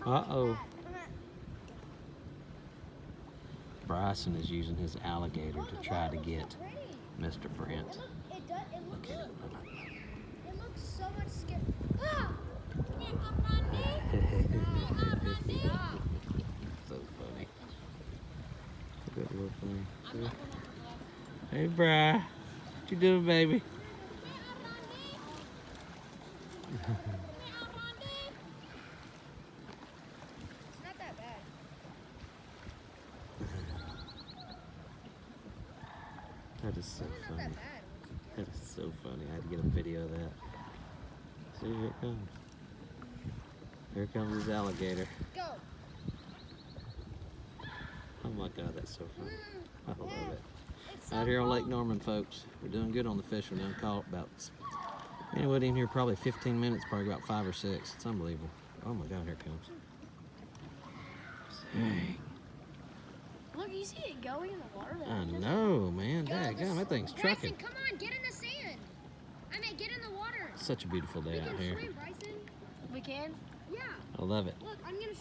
Uh-oh. Bryson is using his alligator to try to get Mr. Brent. Look at him. It looks so much scary. Ah! So funny. Good little thing. Hey, Bry. What you doing, baby? It's not that bad. That is so It's not funny. that bad. That is so funny. I had to get a video of that. See, here it comes. Here comes his alligator. Go. Oh my God, that's so funny. I love it. It's so Out here on Lake cool. Norman, folks. We're doing good on the fish. We're done caught about, anybody in here probably 15 minutes, probably about 5 or 6. It's unbelievable. Oh my God, here it comes. Dang. Look, you see it going in the water? I know, man. Daggone, that thing's trucking. Bryson, come on, get in the sand. I mean, get in the water. Such a beautiful day We out can here. swim, Bryson. We can? Yeah. I love it. Look, I'm gonna swim.